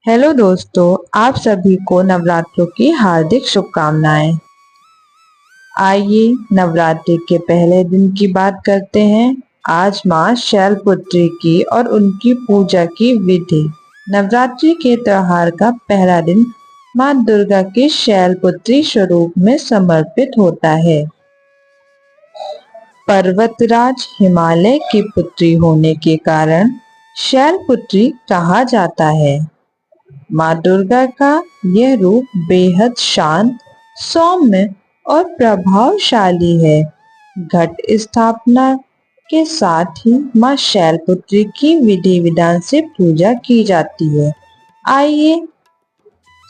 Hello दोस्तों, आप सभी को नवरात्रों की हार्दिक शुभकामनाएं। आइए नवरात्रि के पहले दिन की बात करते हैं। आज माँ शैलपुत्री की और उनकी पूजा की विधि। नवरात्रि के त्योहार का पहला दिन माँ दुर्गा के शैलपुत्री स्वरूप में समर्पित होता है। पर्वतराज हिमालय की पुत्री होने के कारण शैलपुत्री कहा जाता है। माँ दुर्गा का यह रूप बेहद शांत, सौम्य और प्रभावशाली है। घट स्थापना के साथ ही माँ शैलपुत्री की विधि विधान से पूजा की जाती है। आइए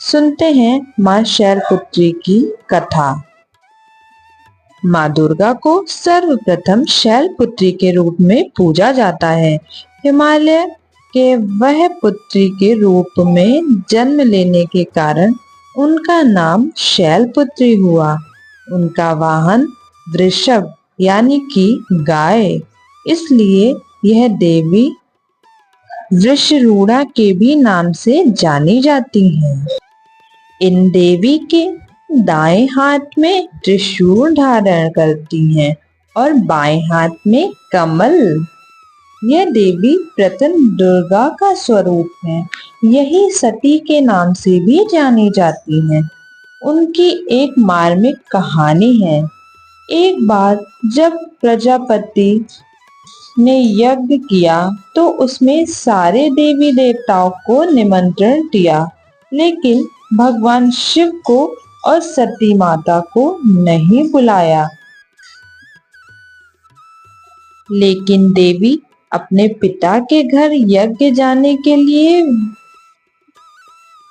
सुनते हैं माँ शैलपुत्री की कथा। माँ दुर्गा को सर्वप्रथम शैलपुत्री के रूप में पूजा जाता है। हिमालय के वह पुत्री के रूप में जन्म लेने के कारण उनका नाम शैलपुत्री हुआ। उनका वाहन वृषभ यानी कि गाय, इसलिए यह देवी वृषरूढ़ा के भी नाम से जानी जाती हैं। इन देवी के दाएं हाथ में त्रिशूल धारण करती हैं और बाएं हाथ में कमल। यह देवी प्रत्यंत दुर्गा का स्वरूप है। यही सती के नाम से भी जानी जाती हैं। उनकी एक मार्मिक कहानी है। एक बार जब प्रजापति ने यज्ञ किया तो उसमें सारे देवी देवताओं को निमंत्रण दिया, लेकिन भगवान शिव को और सती माता को नहीं बुलाया। लेकिन देवी अपने पिता के घर यज्ञ जाने के लिए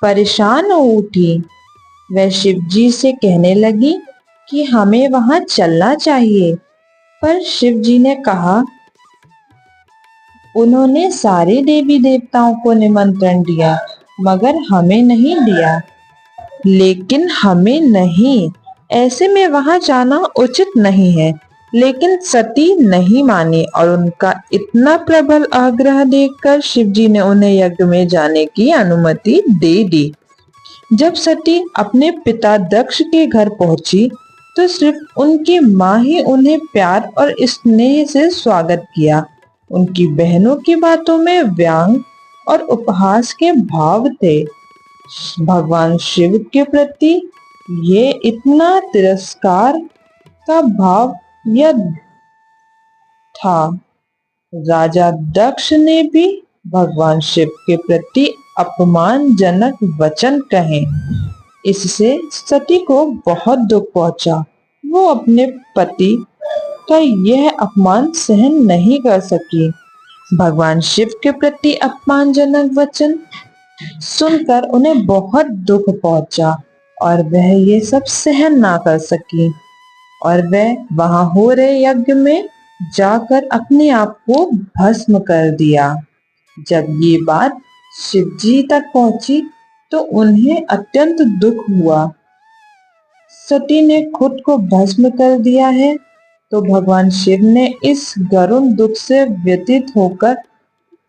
परेशान हो उठी। वह शिव जी से कहने लगी कि हमें वहां चलना चाहिए, पर शिव जी ने कहा, उन्होंने सारे देवी देवताओं को निमंत्रण दिया मगर हमें नहीं दिया। लेकिन हमें नहीं, ऐसे में वहां जाना उचित नहीं है। लेकिन सती नहीं मानी और उनका इतना प्रबल आग्रह देखकर शिव जी ने उन्हें यज्ञ में जाने की अनुमति दे दी। जब सती अपने पिता दक्ष के घर पहुंची तो सिर्फ उनकी माँ ही उन्हें प्यार और स्नेह से स्वागत किया। उनकी बहनों की बातों में व्यंग और उपहास के भाव थे। भगवान शिव के प्रति ये इतना तिरस्कार का भाव यह था। राजा दक्ष ने भी भगवान शिव के प्रति अपमानजनक वचन कहे। इससे सती को बहुत दुख पहुंचा। वो अपने पति का यह अपमान सहन नहीं कर सकी। भगवान शिव के प्रति अपमानजनक वचन सुनकर उन्हें बहुत दुख पहुंचा और वह ये सब सहन ना कर सकी और वह वहां हो रहे यज्ञ में जाकर अपने आप को भस्म कर दिया। जब ये बात शिव जी तक पहुंची तो उन्हें अत्यंत दुख हुआ। सती ने खुद को भस्म कर दिया है तो भगवान शिव ने इस करुण दुख से व्यथित होकर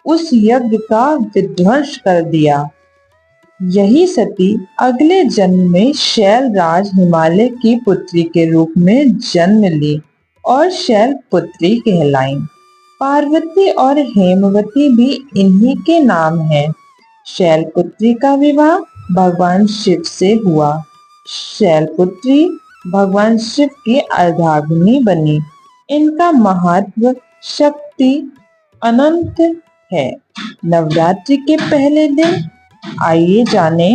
उस यज्ञ का विध्वंस कर दिया। यही सती अगले जन्म में शैलराज हिमालय की पुत्री के रूप में जन्म ली और शैलपुत्री कहलाई। पार्वती और हेमवती भी इन्हीं के नाम हैं। शैलपुत्री का विवाह भगवान शिव से हुआ। शैलपुत्री भगवान शिव की अर्धांगिनी बनी। इनका महत्व शक्ति अनंत है। नवरात्रि के पहले दिन आइए जाने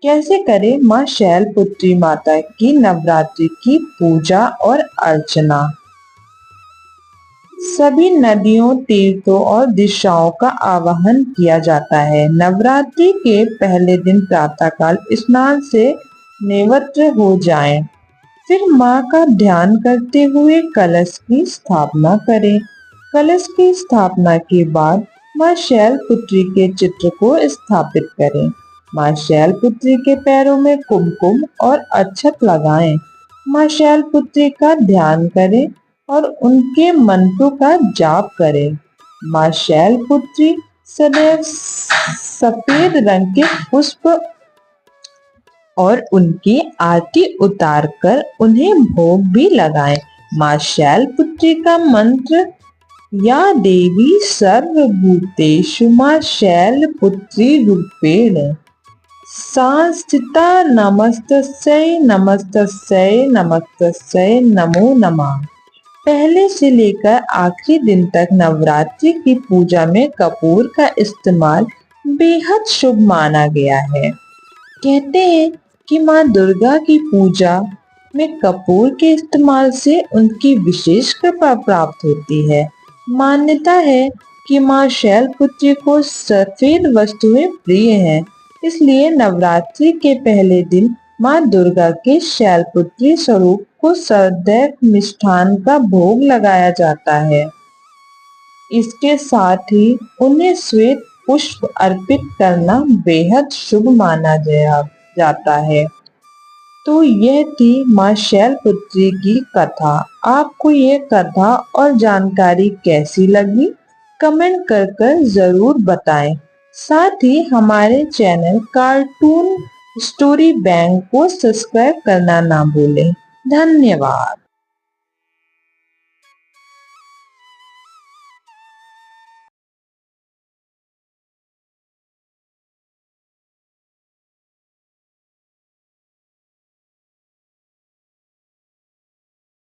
कैसे करें माँ शैलपुत्री माता की नवरात्रि की पूजा और अर्चना। सभी नदियों, तीर्थों और दिशाओं का आवाहन किया जाता है। नवरात्रि के पहले दिन प्रातःकाल स्नान से निवृत्त हो जाएं। फिर माँ का ध्यान करते हुए कलश की स्थापना करें। कलश की स्थापना के बाद माँ शैलपुत्री के चित्र को स्थापित करें। माँ शैलपुत्री के पैरों में कुमकुम और अक्षत लगाएं। माँ शैलपुत्री का ध्यान करें और उनके मंत्रों का जाप करें। माँ शैलपुत्री सदैव सफेद रंग के पुष्प और उनकी आरती उतारकर उन्हें भोग भी लगाएं। माँ शैलपुत्री का मंत्र, या देवी सर्वभूतेषु माँ शैलपुत्री रूपेण संस्थिता नमस्तस्यै नमस्तस्यै नमस्तस्यै नमो नमः। पहले से लेकर आखिरी दिन तक नवरात्रि की पूजा में कपूर का इस्तेमाल बेहद शुभ माना गया है। कहते हैं कि माँ दुर्गा की पूजा में कपूर के इस्तेमाल से उनकी विशेष कृपा प्राप्त होती है। मान्यता है कि माँ शैलपुत्री को सफेद वस्तुएं प्रिय हैं, इसलिए नवरात्रि के पहले दिन माँ दुर्गा के शैलपुत्री स्वरूप को सदैव मिष्ठान का भोग लगाया जाता है। इसके साथ ही उन्हें श्वेत पुष्प अर्पित करना बेहद शुभ माना जाता है। तो यह थी माँ शैलपुत्री की कथा। आपको ये कथा और जानकारी कैसी लगी, कमेंट कर जरूर बताएं। साथ ही हमारे चैनल कार्टून स्टोरी बैंक को सब्सक्राइब करना ना भूलें। धन्यवाद।